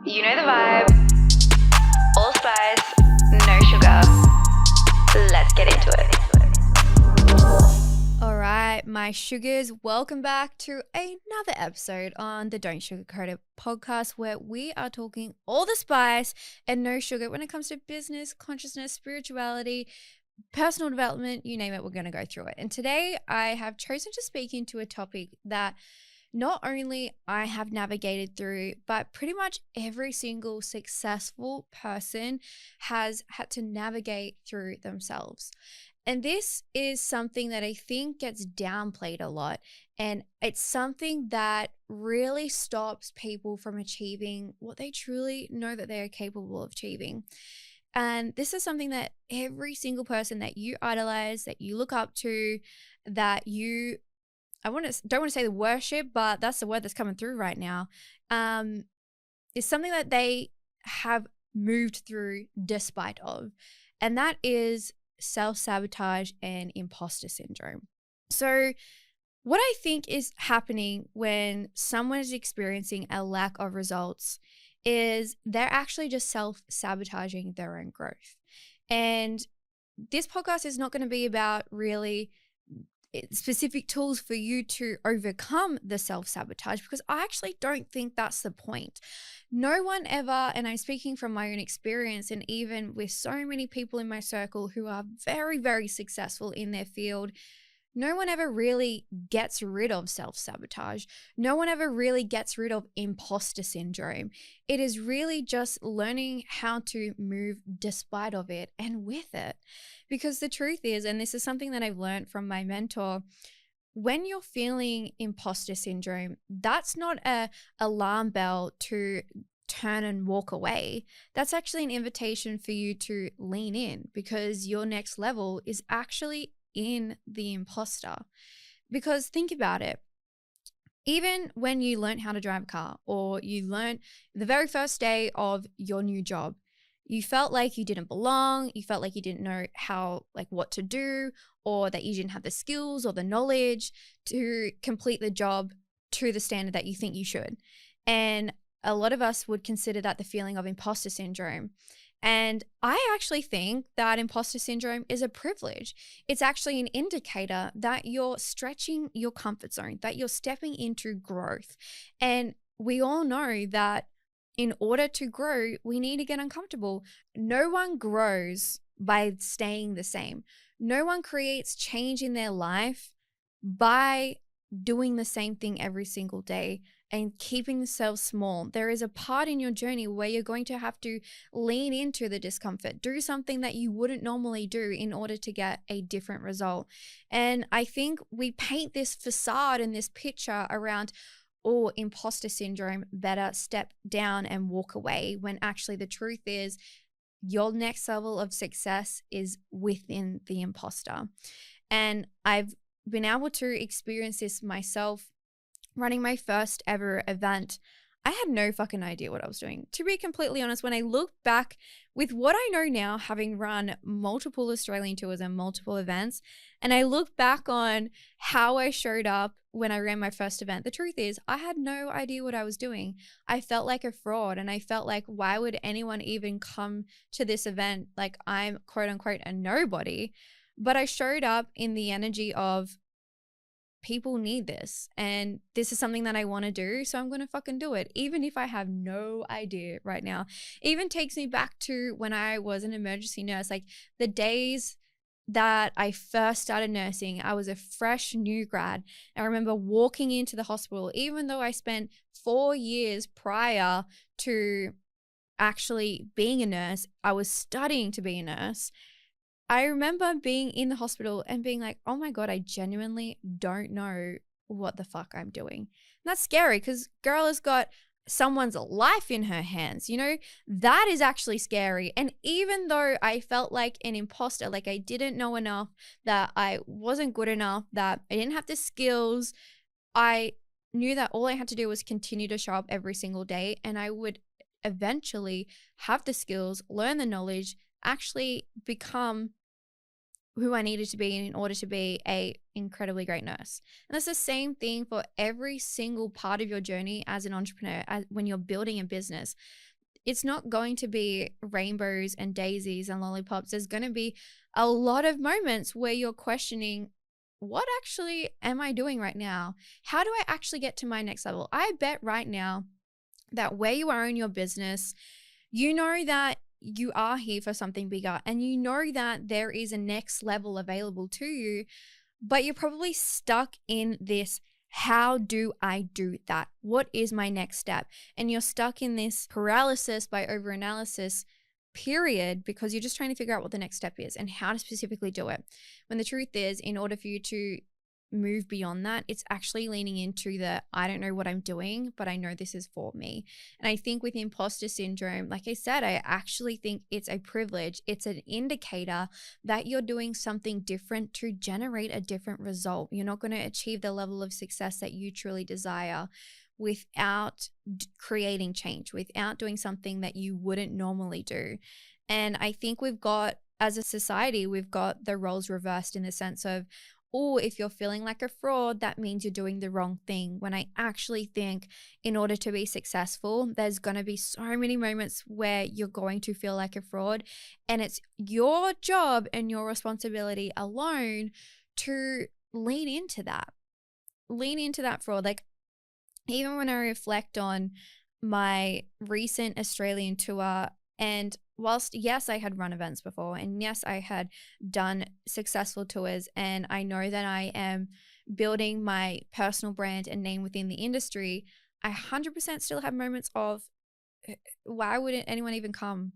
You know the vibe. All spice, no sugar. Let's get into it. All right, my sugars, welcome back to another episode on the Don't Sugarcoat It podcast, where we are talking all the spice and no sugar when it comes to business, consciousness, spirituality, personal development, you name it, we're going to go through it. And today I have chosen to speak into a topic that not only I have navigated through, but pretty much every single successful person has had to navigate through themselves. And this is something that I think gets downplayed a lot. And it's something that really stops people from achieving what they truly know that they are capable of achieving. And this is something that every single person that you idolize, that you look up to, that you don't want to say the worship, but that's the word that's coming through right now, is something that they have moved through despite of. And that is self-sabotage and imposter syndrome. So what I think is happening when someone is experiencing a lack of results is they're actually just self-sabotaging their own growth. And this podcast is not going to be about really specific tools for you to overcome the self-sabotage, because I actually don't think that's the point. No one ever, and I'm speaking from my own experience, and even with so many people in my circle who are very, very successful in their field, no one ever really gets rid of self-sabotage. No one ever really gets rid of imposter syndrome. It is really just learning how to move despite of it and with it. Because the truth is, and this is something that I've learned from my mentor, when you're feeling imposter syndrome, that's not a alarm bell to turn and walk away. That's actually an invitation for you to lean in, because your next level is actually in the imposter. Because think about it. Even when you learned how to drive a car, or you learned the very first day of your new job, you felt like you didn't belong. You felt like you didn't know what to do, or that you didn't have the skills or the knowledge to complete the job to the standard that you think you should. And a lot of us would consider that the feeling of imposter syndrome. And I actually think that imposter syndrome is a privilege. It's actually an indicator that you're stretching your comfort zone, that you're stepping into growth. And we all know that in order to grow, we need to get uncomfortable. No one grows by staying the same. No one creates change in their life by doing the same thing every single day and keeping themselves small. There is a part in your journey where you're going to have to lean into the discomfort, do something that you wouldn't normally do in order to get a different result. And I think we paint this facade and this picture around, oh, imposter syndrome, better step down and walk away, when actually the truth is your next level of success is within the imposter. And I've been able to experience this myself running my first ever event. I had no fucking idea what I was doing. To be completely honest, when I look back with what I know now, having run multiple Australian tours and multiple events, and I look back on how I showed up when I ran my first event, the truth is I had no idea what I was doing. I felt like a fraud, and I felt like, why would anyone even come to this event? Like, I'm quote unquote a nobody. But I showed up in the energy of, people need this, and this is something that I want to do, so I'm going to fucking do it, even if I have no idea right now. It even takes me back to when I was an emergency nurse, like the days that I first started nursing. I was a fresh new grad. I remember walking into the hospital, even though I spent 4 years prior to actually being a nurse, I was studying to be a nurse. I remember being in the hospital and being like, oh my God, I genuinely don't know what the fuck I'm doing. And that's scary, because girl has got someone's life in her hands, that is actually scary. And even though I felt like an imposter, like I didn't know enough, that I wasn't good enough, that I didn't have the skills, I knew that all I had to do was continue to show up every single day, and I would eventually have the skills, learn the knowledge, actually become who I needed to be in order to be a incredibly great nurse. And that's the same thing for every single part of your journey as an entrepreneur, when you're building a business. It's not going to be rainbows and daisies and lollipops. There's going to be a lot of moments where you're questioning, what actually am I doing right now? How do I actually get to my next level? I bet right now that where you are in your business, you know that you are here for something bigger, and you know that there is a next level available to you, but you're probably stuck in this, how do I do that? What is my next step? And you're stuck in this paralysis by overanalysis period, because you're just trying to figure out what the next step is and how to specifically do it. When the truth is, in order for you to move beyond that, it's actually leaning into the, I don't know what I'm doing, but I know this is for me. And I think with imposter syndrome, like I said, I actually think it's a privilege. It's an indicator that you're doing something different to generate a different result. You're not going to achieve the level of success that you truly desire without creating change, without doing something that you wouldn't normally do. And I think we've got, as a society, we've got the roles reversed in the sense of, oh, if you're feeling like a fraud, that means you're doing the wrong thing. When I actually think, in order to be successful, there's going to be so many moments where you're going to feel like a fraud. And it's your job and your responsibility alone to lean into that. Lean into that fraud. Like, even when I reflect on my recent Australian tour, and whilst, yes, I had run events before, and yes, I had done successful tours, and I know that I am building my personal brand and name within the industry, I 100% still have moments of, why wouldn't anyone even come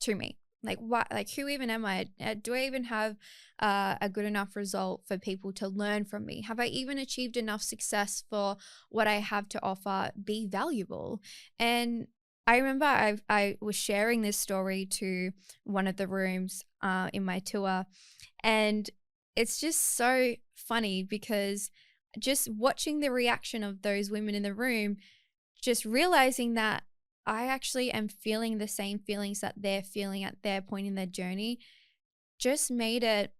to me? Like, what? Like, who even am I? Do I even have a good enough result for people to learn from me? Have I even achieved enough success for what I have to offer be valuable? And I remember I was sharing this story to one of the rooms in my tour, and it's just so funny because just watching the reaction of those women in the room, just realizing that I actually am feeling the same feelings that they're feeling at their point in their journey, just made it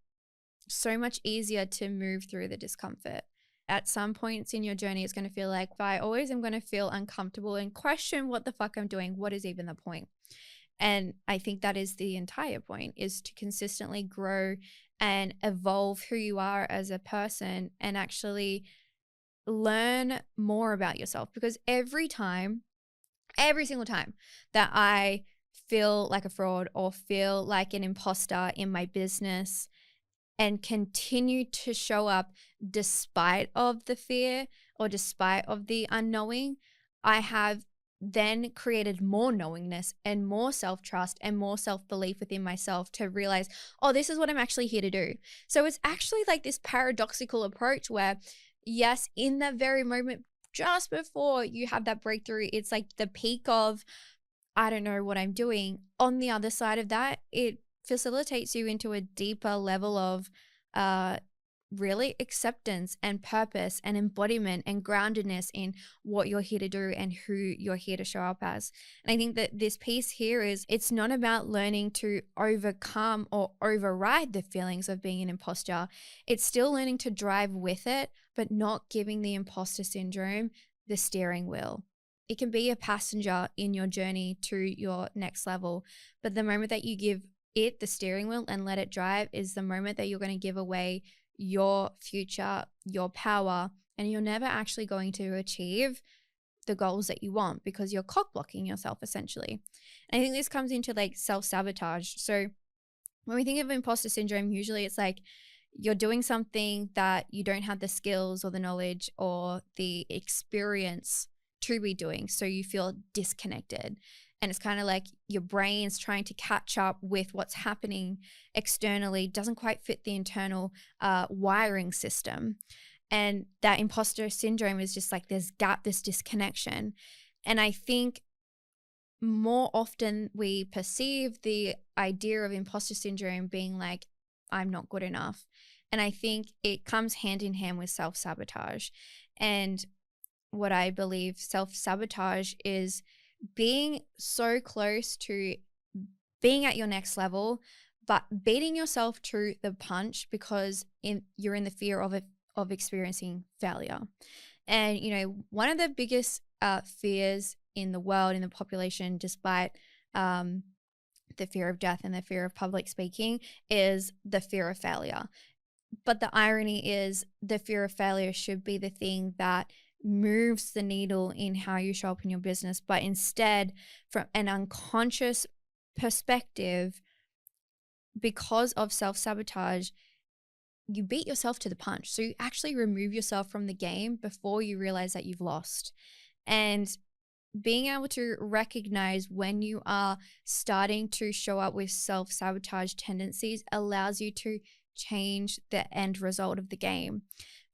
so much easier to move through the discomfort. At some points in your journey, it's going to feel like, I always am going to feel uncomfortable and question what the fuck I'm doing. What is even the point? And I think that is the entire point, is to consistently grow and evolve who you are as a person and actually learn more about yourself. Because every single time that I feel like a fraud or feel like an imposter in my business and continue to show up despite of the fear or despite of the unknowing, I have then created more knowingness and more self-trust and more self-belief within myself to realize, oh, this is what I'm actually here to do. So it's actually like this paradoxical approach where, yes, in that very moment, just before you have that breakthrough, it's like the peak of, I don't know what I'm doing. On the other side of that, it facilitates you into a deeper level of really acceptance and purpose and embodiment and groundedness in what you're here to do and who you're here to show up as. And I think that this piece here is, it's not about learning to overcome or override the feelings of being an imposter. It's still learning to drive with it, but not giving the imposter syndrome the steering wheel. It can be a passenger in your journey to your next level, but the moment that you give it the steering wheel and let it drive is the moment that you're going to give away your future, your power, and you're never actually going to achieve the goals that you want because you're cock blocking yourself essentially. And I think this comes into like self-sabotage. So when we think of imposter syndrome, usually it's like you're doing something that you don't have the skills or the knowledge or the experience to be doing. So you feel disconnected. And it's kind of like your brain's trying to catch up with what's happening externally, doesn't quite fit the internal wiring system. And that imposter syndrome is just like this gap, this disconnection. And I think more often we perceive the idea of imposter syndrome being like, I'm not good enough. And I think it comes hand in hand with self-sabotage. And what I believe self-sabotage is being so close to being at your next level, but beating yourself to the punch because you're in the fear of experiencing failure. And, you know, one of the biggest fears in the world, in the population, despite the fear of death and the fear of public speaking, is the fear of failure. But the irony is the fear of failure should be the thing that moves the needle in how you show up in your business. But instead, from an unconscious perspective, because of self-sabotage, you beat yourself to the punch. So you actually remove yourself from the game before you realize that you've lost. And being able to recognize when you are starting to show up with self-sabotage tendencies allows you to change the end result of the game.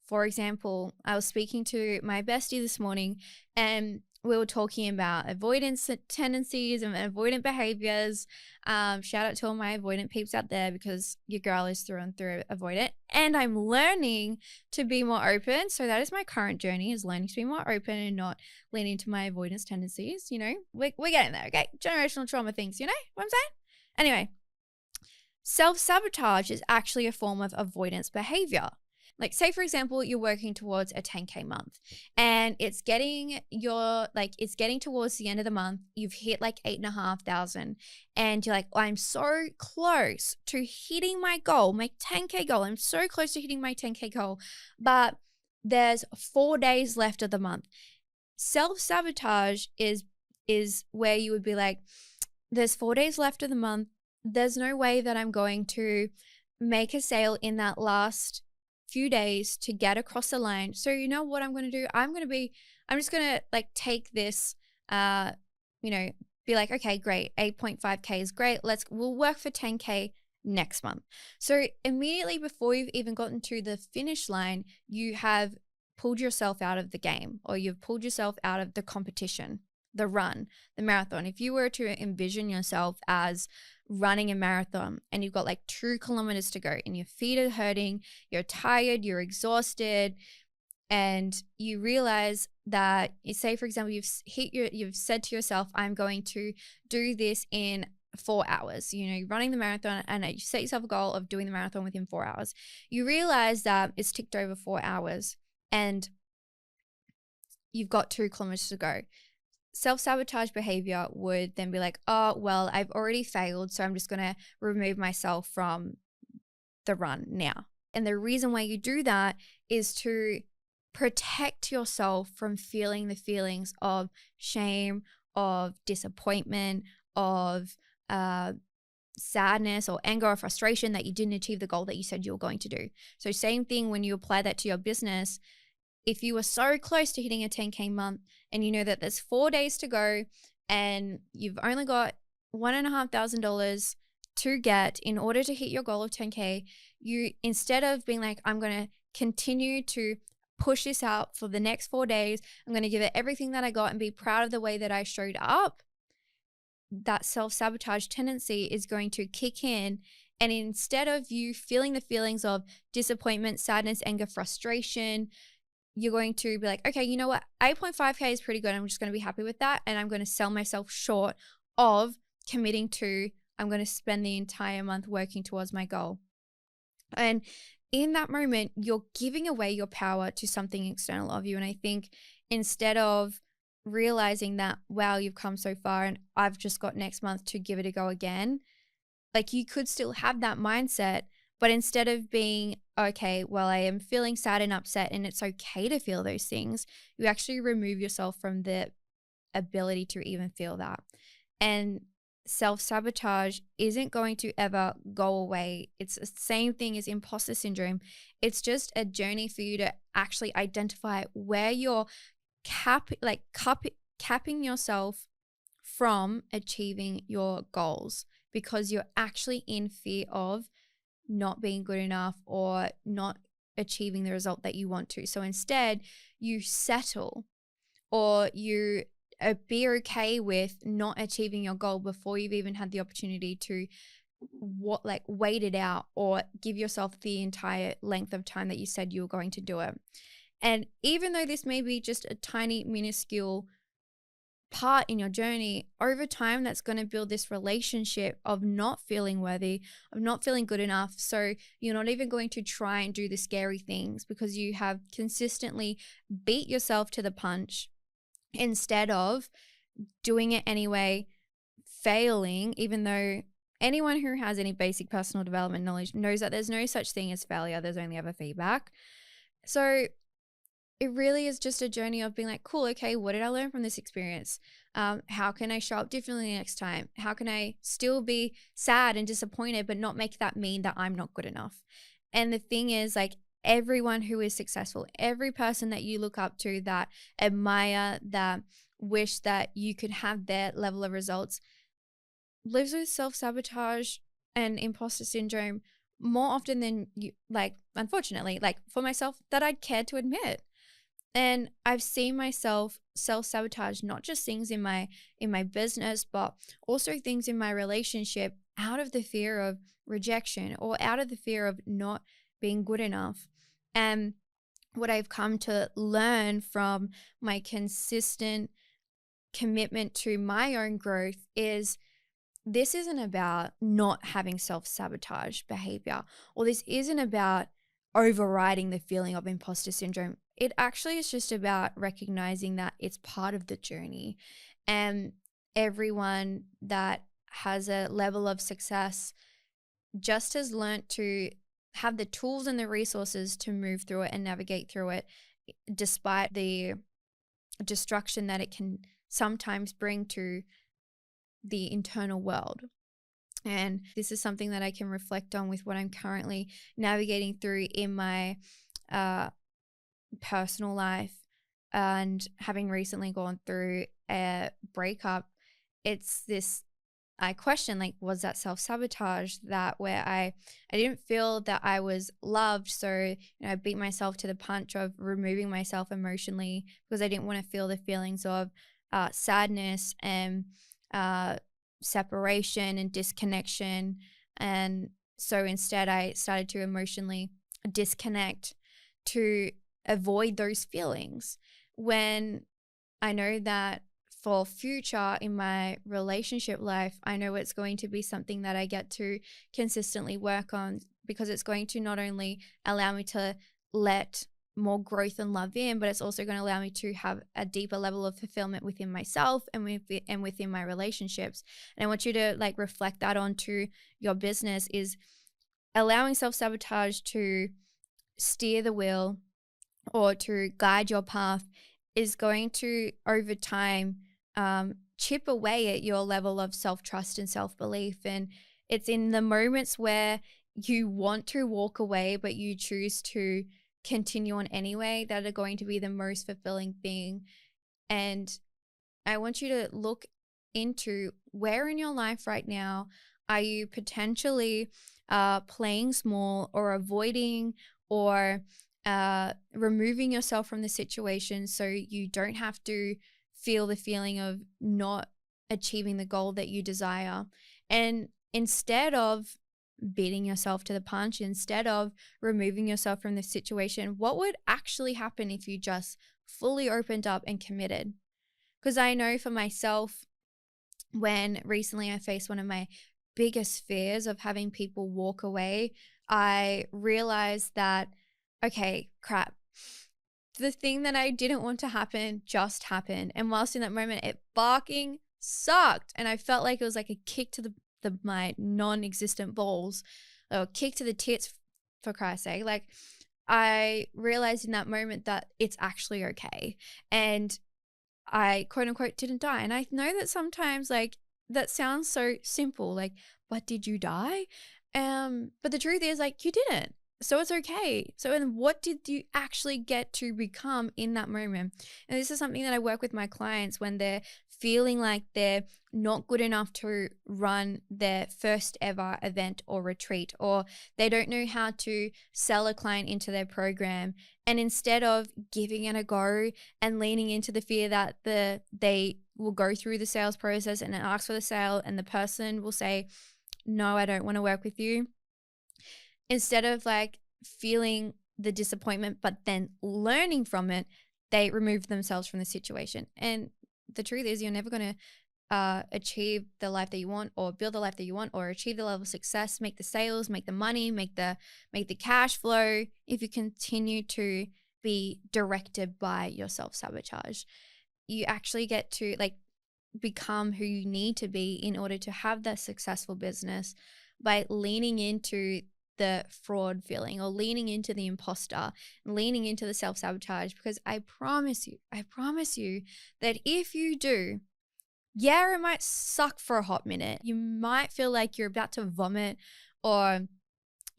For example, I was speaking to my bestie this morning and we were talking about avoidance tendencies and avoidant behaviors. Shout out to all my avoidant peeps out there, because your girl is through and through avoidant, and I'm learning to be more open. So that is my current journey, is learning to be more open and not lean into my avoidance tendencies. You know, we're getting there, okay? Generational trauma things, you know what I'm saying? Anyway, self-sabotage is actually a form of avoidance behavior. Like, say for example, you're working towards a 10K month and it's getting towards the end of the month. You've hit like 8,500 and you're like, oh, I'm so close to hitting my goal, my 10K goal. I'm so close to hitting my 10K goal, but there's 4 days left of the month. Self-sabotage is where you would be like, there's 4 days left of the month. There's no way that I'm going to make a sale in that last few days to get across the line. So you know what I'm going to do? I'm just going to like take this, be like, okay, great. 8.5K is great. We'll work for 10K next month. So immediately before you've even gotten to the finish line, you have pulled yourself out of the game, or you've pulled yourself out of the competition, the run, the marathon. If you were to envision yourself as running a marathon and you've got like 2 kilometers to go and your feet are hurting, you're tired, you're exhausted, and you realize that, say for example, you've said to yourself, I'm going to do this in 4 hours. You know, you're running the marathon and you set yourself a goal of doing the marathon within 4 hours. You realize that it's ticked over 4 hours and you've got 2 kilometers to go. Self-sabotage behavior would then be like, oh, well, I've already failed, so I'm just going to remove myself from the run now. And the reason why you do that is to protect yourself from feeling the feelings of shame, of disappointment, of sadness or anger or frustration that you didn't achieve the goal that you said you were going to do. So same thing when you apply that to your business. If you were so close to hitting a 10K month and you know that there's 4 days to go and you've only got $1,500 to get in order to hit your goal of 10K, you, instead of being like, I'm going to continue to push this out for the next 4 days, I'm going to give it everything that I got and be proud of the way that I showed up, that self-sabotage tendency is going to kick in. And instead of you feeling the feelings of disappointment, sadness, anger, frustration, you're going to be like, okay, you know what? 8.5K is pretty good. I'm just going to be happy with that. And I'm going to sell myself short of committing to, I'm going to spend the entire month working towards my goal. And in that moment, you're giving away your power to something external of you. And I think instead of realizing that, wow, you've come so far and I've just got next month to give it a go again, like you could still have that mindset. But instead of being, okay, well, I am feeling sad and upset and it's okay to feel those things, you actually remove yourself from the ability to even feel that. And self-sabotage isn't going to ever go away. It's the same thing as imposter syndrome. It's just a journey for you to actually identify where you're capping yourself from achieving your goals, because you're actually in fear of not being good enough or not achieving the result that you want to. So instead you settle, or you be okay with not achieving your goal before you've even had the opportunity to wait it out or give yourself the entire length of time that you said you were going to do it. And even though this may be just a tiny minuscule part in your journey, over time that's going to build this relationship of not feeling worthy, of not feeling good enough. So you're not even going to try and do the scary things because you have consistently beat yourself to the punch instead of doing it anyway, failing, even though anyone who has any basic personal development knowledge knows that there's no such thing as failure, there's only ever feedback. So it really is just a journey of being like, cool, okay, what did I learn from this experience? How can I show up differently next time? How can I still be sad and disappointed, but not make that mean that I'm not good enough? And the thing is, like, everyone who is successful, every person that you look up to, that admire, that wish that you could have their level of results, lives with self-sabotage and imposter syndrome more often than you, like, unfortunately, like for myself, that I'd care to admit. And I've seen myself self-sabotage not just things in my business, but also things in my relationship, out of the fear of rejection or out of the fear of not being good enough. And what I've come to learn from my consistent commitment to my own growth is this isn't about not having self-sabotage behavior, or this isn't about overriding the feeling of imposter syndrome. It actually is just about recognizing that it's part of the journey. And everyone that has a level of success just has learnt to have the tools and the resources to move through it and navigate through it, despite the destruction that it can sometimes bring to the internal world. And this is something that I can reflect on with what I'm currently navigating through in my uh, personal life. And having recently gone through a breakup, it's this, I question, like, was that self-sabotage, that where I didn't feel that I was loved, so I beat myself to the punch of removing myself emotionally because I didn't want to feel the feelings of sadness and uh, separation and disconnection. And so instead I started to emotionally disconnect to avoid those feelings, when I know that for future in my relationship life, I know it's going to be something that I get to consistently work on, because it's going to not only allow me to let more growth and love in, but it's also going to allow me to have a deeper level of fulfillment within myself and within my relationships. And I want you to like reflect that onto your business, is allowing self-sabotage to steer the wheel or to guide your path is going to, over time, chip away at your level of self-trust and self-belief. And it's in the moments where you want to walk away, but you choose to continue on anyway, that are going to be the most fulfilling thing. And I want you to look into where in your life right now are you potentially playing small or avoiding or removing yourself from the situation so you don't have to feel the feeling of not achieving the goal that you desire. And instead of beating yourself to the punch, instead of removing yourself from the situation, what would actually happen if you just fully opened up and committed? Because I know for myself, when recently I faced one of my biggest fears of having people walk away, I realized that, okay, crap, the thing that I didn't want to happen just happened. And whilst in that moment, it barking sucked. And I felt like it was like a kick to my non-existent balls, or kick to the tits, for Christ's sake. Like, I realized in that moment that it's actually okay. And I quote unquote didn't die. And I know that sometimes, like, that sounds so simple, like, but did you die? But the truth is, like, you didn't. So it's okay. So then what did you actually get to become in that moment? And this is something that I work with my clients when they're feeling like they're not good enough to run their first ever event or retreat, or they don't know how to sell a client into their program. And instead of giving it a go and leaning into the fear that they will go through the sales process and ask for the sale and the person will say, no, I don't want to work with you. Instead of like feeling the disappointment, but then learning from it, they remove themselves from the situation. And the truth is, you're never going to achieve the life that you want, or build the life that you want, or achieve the level of success, make the sales, make the money, make the cash flow, if you continue to be directed by your self-sabotage. You actually get to, like, become who you need to be in order to have that successful business by leaning into the fraud feeling or leaning into the imposter, leaning into the self-sabotage, because I promise you that if you do, yeah, it might suck for a hot minute. You might feel like you're about to vomit, or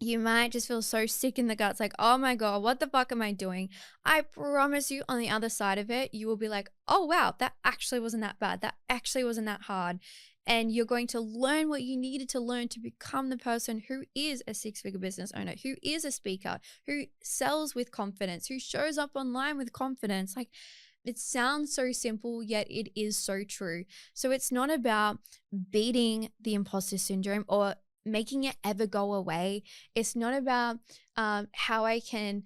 you might just feel so sick in the guts, like, oh my God, what the fuck am I doing? I promise you, on the other side of it, you will be like, oh wow, that actually wasn't that bad. That actually wasn't that hard. And you're going to learn what you needed to learn to become the person who is a six-figure business owner, who is a speaker, who sells with confidence, who shows up online with confidence. Like, it sounds so simple, yet it is so true. So it's not about beating the imposter syndrome or making it ever go away. It's not about how I can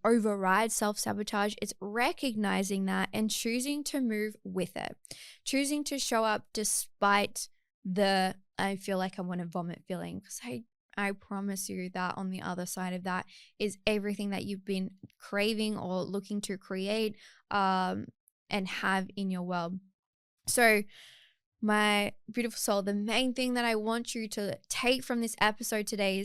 override self-sabotage. It's recognizing that and choosing to move with it, choosing to show up despite the I feel like I want to vomit feeling, because I promise you that on the other side of that is everything that you've been craving or looking to create and have in your world. So my beautiful soul, the main thing that I want you to take from this episode today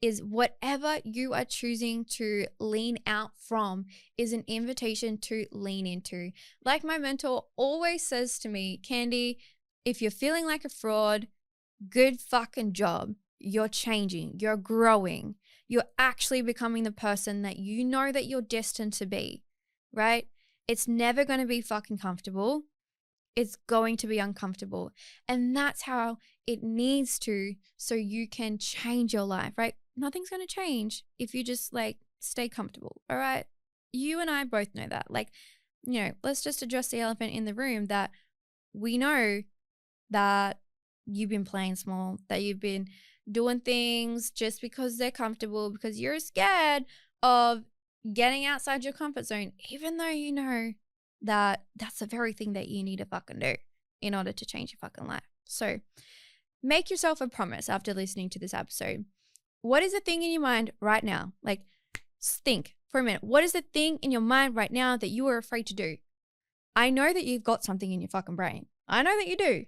is whatever you are choosing to lean out from is an invitation to lean into. Like my mentor always says to me, Candy, if you're feeling like a fraud, good fucking job. You're changing, you're growing, you're actually becoming the person that you know that you're destined to be, right? It's never going to be fucking comfortable. It's going to be uncomfortable. And that's how it needs to, so you can change your life, right? Nothing's going to change if you just like stay comfortable, all right? You and I both know that. Like, you know, let's just address the elephant in the room, that we know that you've been playing small, that you've been doing things just because they're comfortable, because you're scared of getting outside your comfort zone, even though you know that that's the very thing that you need to fucking do in order to change your fucking life. So make yourself a promise after listening to this episode. What is the thing in your mind right now? Like, think for a minute. What is the thing in your mind right now that you are afraid to do? I know that you've got something in your fucking brain. I know that you do.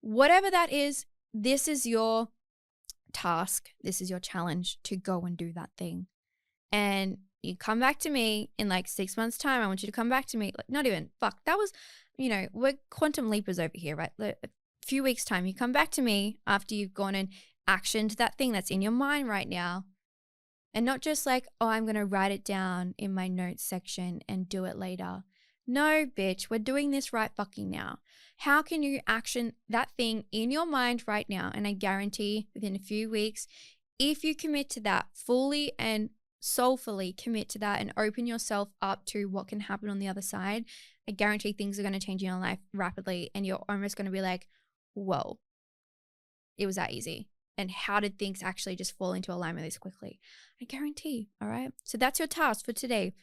Whatever that is, this is your task. This is your challenge to go and do that thing. And you come back to me in like 6 months' time. I want you to come back to me. Like, not even, that was, you know, we're quantum leapers over here, right? A few weeks' time, you come back to me after you've gone and actioned that thing that's in your mind right now. And not just like, oh, I'm going to write it down in my notes section and do it later. No, bitch, we're doing this right fucking now. How can you action that thing in your mind right now? And I guarantee within a few weeks, if you commit to that fully and soulfully commit to that and open yourself up to what can happen on the other side, I guarantee things are going to change in your life rapidly. And you're almost going to be like, whoa, it was that easy. And how did things actually just fall into alignment this quickly? I guarantee, all right? So that's your task for today.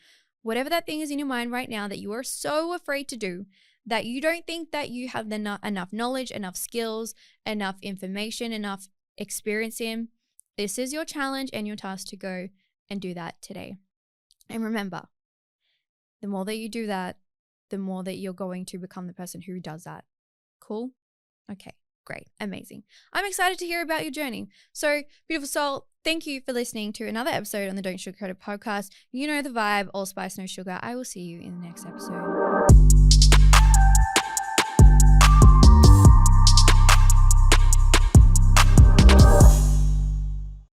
Whatever that thing is in your mind right now that you are so afraid to do, that you don't think that you have enough knowledge, enough skills, enough information, enough experience in, this is your challenge and your task to go and do that today. And remember, the more that you do that, the more that you're going to become the person who does that. Cool? Okay. Great. Amazing. I'm excited to hear about your journey. So, beautiful soul, thank you for listening to another episode on the Don't Sugarcoat It podcast. You know the vibe, all spice, no sugar. I will see you in the next episode.